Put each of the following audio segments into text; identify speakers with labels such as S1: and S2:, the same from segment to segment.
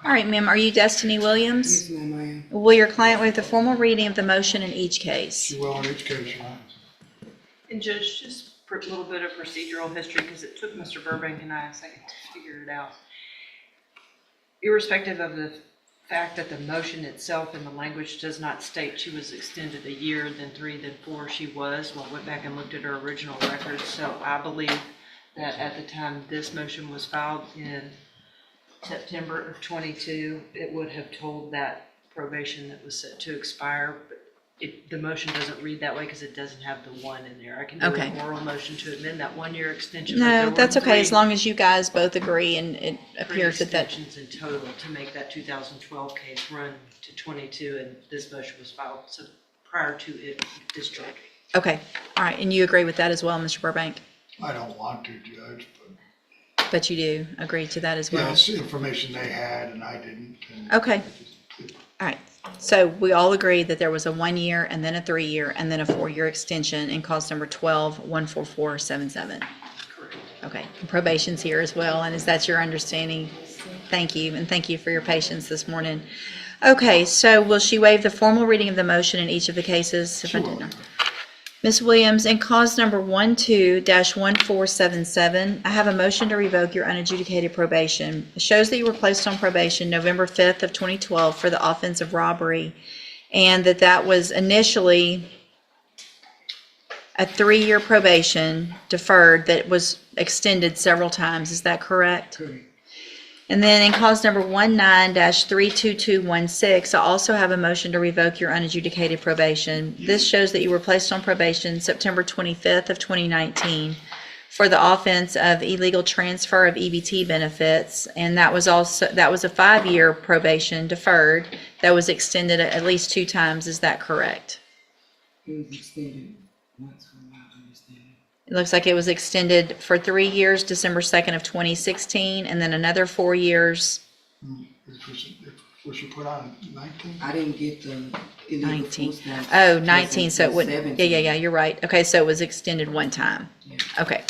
S1: All right, ma'am, are you Destiny Williams?
S2: Yes, ma'am, I am.
S1: Will your client waive the formal reading of the motion in each case?
S3: She will in each case, Your Honor.
S4: And Judge, just for a little bit of procedural history, because it took Mr. Burbank and I a second to figure it out. Irrespective of the fact that the motion itself and the language does not state she was extended a year, then 3, then 4, she was. Well, I went back and looked at her original records, so I believe that at the time this motion was filed in September of 22, it would have told that probation that was set to expire, but the motion doesn't read that way because it doesn't have the 1 in there. I can do
S1: Okay.
S4: an oral motion to amend that 1-year extension. but
S1: No,
S4: there
S1: that's
S4: were
S1: okay, as
S4: 3
S1: long as you guys both agree and it
S4: three
S1: appears that
S4: extensions in total to make that 2012 case run to 22, and this motion was filed so prior to it discharging.
S1: okay. All right, and you agree with that as well, Mr. Burbank?
S3: I don't want to, Judge,
S1: But you do agree to that as
S3: but yeah,
S1: well?
S3: it's information they had and I didn't. And
S1: Okay.
S3: I just-
S1: All right, so we all agree that there was a 1-year and then a 3-year and then a 4-year extension in cause number 12-14477.
S4: Correct.
S1: Okay, and probation's here as well, and is that your understanding? Thank you, and thank you for your patience this morning. Okay, so will she waive the formal reading of the motion in each of the cases? If I did not. Ms. Williams, in cause number 12-1477, I have a motion to revoke your unadjudicated probation. It shows that you were placed on probation November 5th of 2012 for the offense of robbery, and that was initially a 3-year probation deferred that was extended several times. Is that correct?
S3: Correct.
S1: And then in cause number 19-32216, I also have a motion to revoke your unadjudicated probation. This shows that you were placed on probation September 25th of 2019 for the offense of illegal transfer of EBT benefits, and that was a 5-year probation deferred that was extended at least 2 times. Is that correct?
S2: It was extended once from my understanding.
S1: It looks like it was extended for 3 years, December 2nd of 2016, and then another 4 years.
S3: Was she put on 19?
S2: I didn't get the illegal
S1: 19.
S2: food stamps.
S1: Oh, 19, so it wouldn't,
S2: 17.
S1: yeah, you're right. Okay, so it was extended 1 time.
S2: Yeah.
S1: Okay.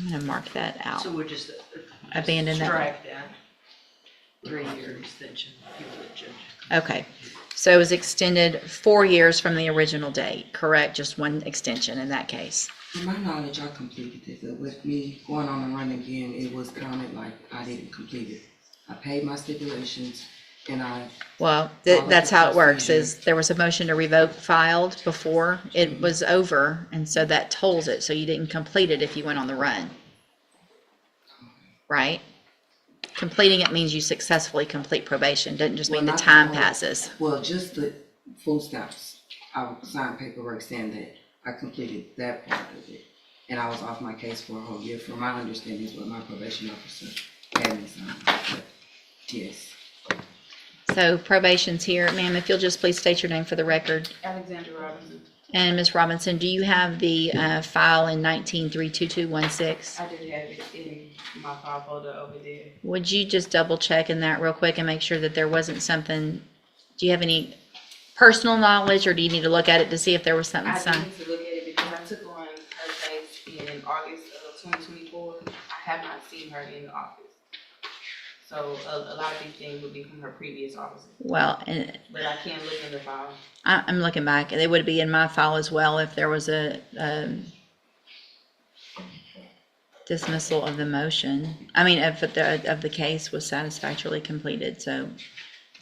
S1: I'm gonna mark that out.
S4: So we'll just
S1: Abandon that.
S4: strike that 3-year extension, if you would, Judge.
S1: Okay, so it was extended 4 years from the original date, correct? Just 1 extension in that case.
S2: To my knowledge, I completed it, but with me going on the run again, it was counted like I didn't complete it. I paid my stipulations and
S1: Well,
S2: Well,
S1: that's how it works,
S2: procedure.
S1: is there was a motion to revoke filed before it was over, and so that tolls it, so you didn't complete it if you went on the run. Right? Completing it means you successfully complete probation, doesn't just mean the
S2: Well, not
S1: time
S2: the whole-
S1: passes.
S2: well, just the food stamps. I signed paperwork saying that I completed that part of it. And I was off my case for a whole year, from my understanding is what my probation officer had me sign. But yes.
S1: So probation's here. Ma'am, if you'll just please state your name for the record.
S5: Alexandra Robinson.
S1: And Ms. Robinson, do you have the file in 19-32216?
S5: I did have it in my file folder over there.
S1: Would you just double check in that real quick and make sure that there wasn't something, do you have any personal knowledge, or do you need to look at it to see if there was something
S5: I
S1: signed?
S5: need to look at it because I took on her case in August of 2024. I have not seen her in the office. So a lot of these things would be from her previous offices,
S1: Well, and
S5: but I can look in the file.
S1: I'm looking back, and it would be in my file as well if there was a dismissal of the motion. I mean, if the case was satisfactorily completed. So,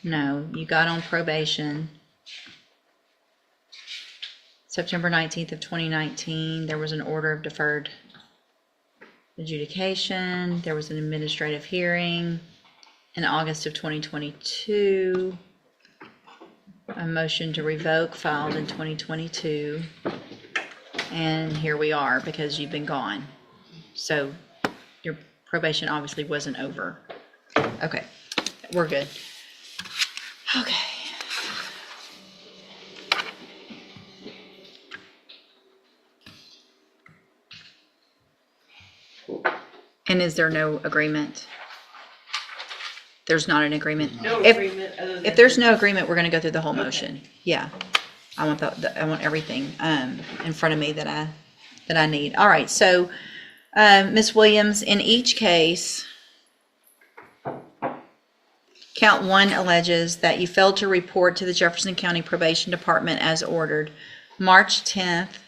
S1: no, you got on probation September 19th of 2019. There was an order of deferred adjudication. There was an administrative hearing in August of 2022. A motion to revoke filed in 2022. And here we are because you've been gone. So your probation obviously wasn't over. Okay, we're good. Okay. And is there no agreement? There's not an agreement?
S4: No
S1: If-
S4: agreement other than.
S1: If there's no agreement, we're gonna go through the whole motion. Yeah. I want I want everything, in front of me that I need. All right, so, Ms. Williams, in each case, Count 1 alleges that you failed to report to the Jefferson County Probation Department as ordered March 10th,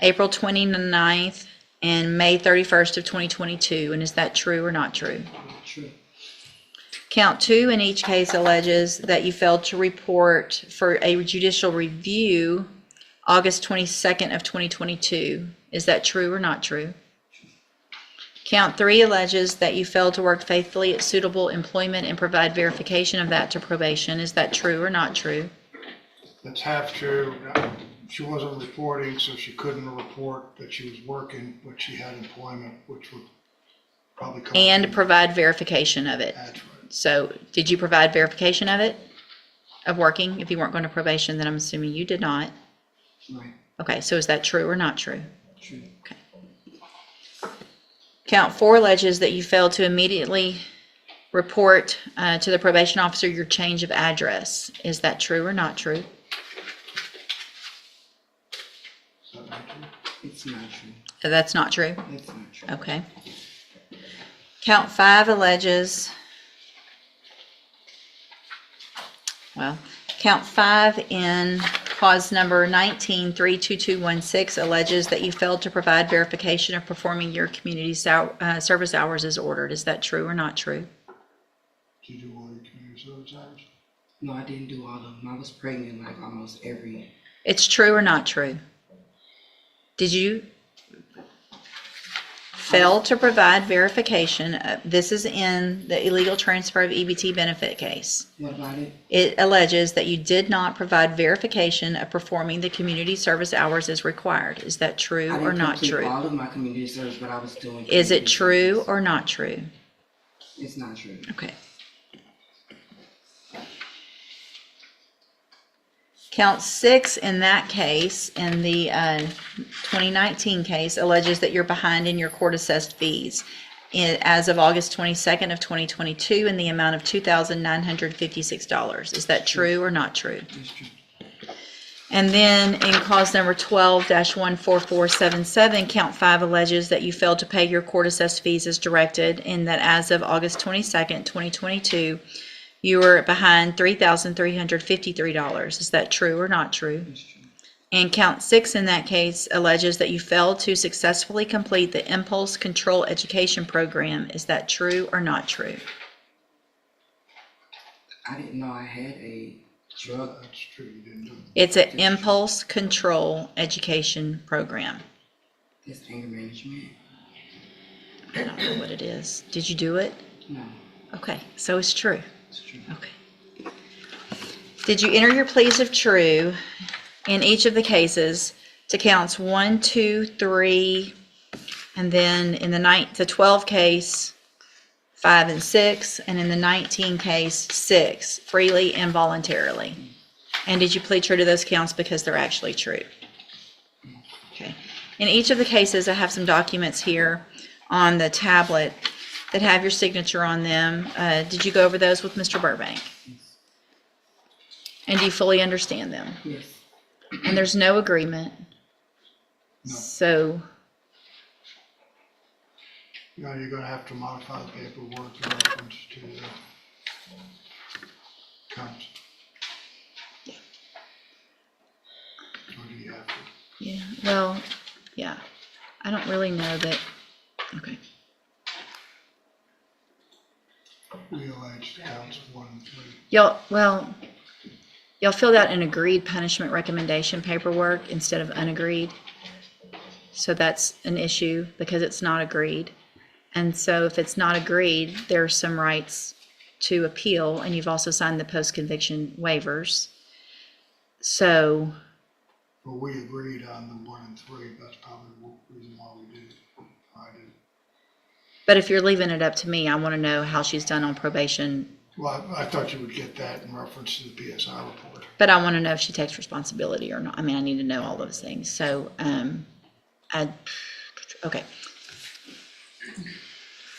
S1: April 29th, and May 31st of 2022. And is that true or not true?
S2: True.
S1: Count 2 in each case alleges that you failed to report for a judicial review August 22nd of 2022. Is that true or not true? Count 3 alleges that you failed to work faithfully at suitable employment and provide verification of that to probation. Is that true or not true?
S3: That's half true. She wasn't reporting, so she couldn't report that she was working, but she had employment, which would probably come.
S1: And provide verification of it.
S3: That's right.
S1: So did you provide verification of it? Of working? If you weren't going to probation, then I'm assuming you did not.
S2: Right.
S1: Okay, so is that true or not true?
S2: True.
S1: Okay. Count 4 alleges that you failed to immediately report to the probation officer your change of address. Is that true or not true?
S3: Is that not true?
S2: It's not true.
S1: That's not true?
S2: It's not true.
S1: Okay. Count 5 alleges, count 5 in cause number 19-32216 alleges that you failed to provide verification of performing your community service hours as ordered. Is that true or not true?
S3: Did you do all your community service hours?
S2: No, I didn't do all of them. I was pregnant like almost every.
S1: It's true or not true? Did you fail to provide verification? This is in the illegal transfer of EBT benefit case.
S2: What about it?
S1: It alleges that you did not provide verification of performing the community service hours as required. Is that true
S2: I
S1: or
S2: didn't
S1: not
S2: complete
S1: true?
S2: all of my community service, but I was doing.
S1: Is it
S2: community
S1: true
S2: service.
S1: or not true?
S2: It's not true.
S1: Okay. Count 6 in that case, in the 2019 case, alleges that you're behind in your court-assessed fees as of August 22nd of 2022 in the amount of $2,956. Is that true or not true?
S2: It's true.
S1: And then in cause number 12-14477, count 5 alleges that you failed to pay your court-assessed fees as directed, and that as of August 22nd, 2022, you were behind $3,353. Is that true or not true?
S2: It's true.
S1: And count 6 in that case alleges that you failed to successfully complete the Impulse Control Education Program. Is that true or not true?
S2: I didn't know I had a drug.
S3: That's true, you didn't do it.
S1: It's an Impulse Control Education Program.
S2: That's anger management.
S1: I don't know what it is. Did you do it?
S2: No,
S1: Okay, so it's true.
S2: it's true.
S1: Okay. Did you enter your pleas of true in each of the cases to counts 1, 2, 3, and then in the 12 case, 5 and 6, and in the 19 case, 6, freely and voluntarily? And did you plead true to those counts because they're actually true? Okay. In each of the cases, I have some documents here on the tablet that have your signature on them. Did you go over those with Mr. Burbank? And do you fully understand them?
S2: Yes.
S1: And there's no agreement.
S3: No.
S1: So,
S3: You know, you're gonna have to modify the paperwork in reference to the counts. Or do you have to?
S1: yeah, well, yeah. I don't really know that. Okay.
S3: We allege counts 1 and 3.
S1: Y'all filled out an agreed punishment recommendation paperwork instead of unagreed. So that's an issue because it's not agreed. And so if it's not agreed, there are some rights to appeal, and you've also signed the post-conviction waivers. So,
S3: Well, we agreed on the 1 and 3, that's probably the reason why we did it. I did.
S1: but if you're leaving it up to me, I want to know how she's done on probation.
S3: Well, I thought you would get that in reference to the PSI report.
S1: But I want to know if she takes responsibility or not. I mean, I need to know all those things. So, okay.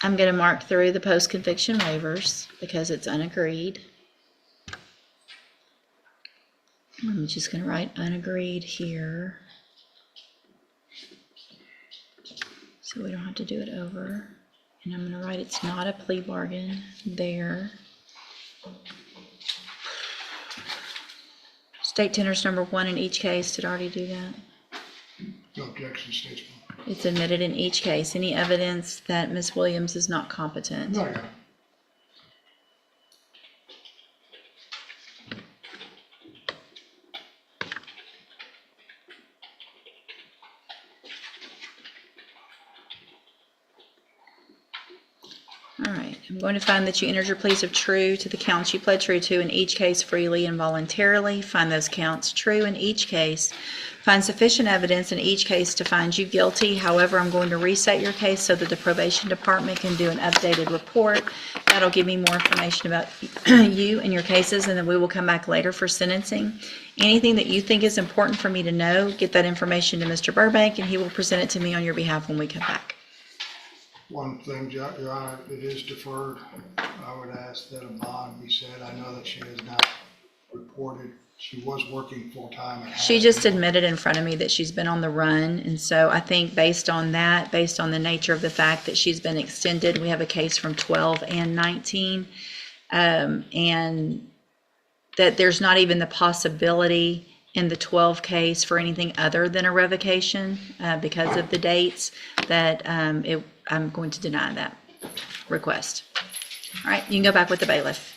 S1: I'm going to mark through the post-conviction waivers because it's unagreed. I'm just going to write unagreed here, so we don't have to do it over. And I'm going to write it's not a plea bargain there. State tenders number 1 in each case, did I already do that?
S3: No objection, statesman.
S1: It's admitted in each case. Any evidence that Ms. Williams is not competent?
S3: No, yeah.
S1: All right, I'm going to find that you entered your pleas of true to the counts you pled true to in each case freely and voluntarily. Find those counts true in each case. Find sufficient evidence in each case to find you guilty. However, I'm going to reset your case so that the probation department can do an updated report. That'll give me more information about you and your cases, and then we will come back later for sentencing. Anything that you think is important for me to know, get that information to Mr. Burbank, and he will present it to me on your behalf when we come back.
S3: One thing, Your Honor, it is deferred. I would ask that a bond be set. I know that she has not reported. She was working full-time. and
S1: She
S3: has
S1: just
S3: been.
S1: admitted in front of me that she's been on the run, and so I think based on that, based on the nature of the fact that she's been extended, we have a case from 12 and 19, and that there's not even the possibility in the 12 case for anything other than a revocation because of the dates, that I'm going to deny that request. All right, you can go back with the bailiff.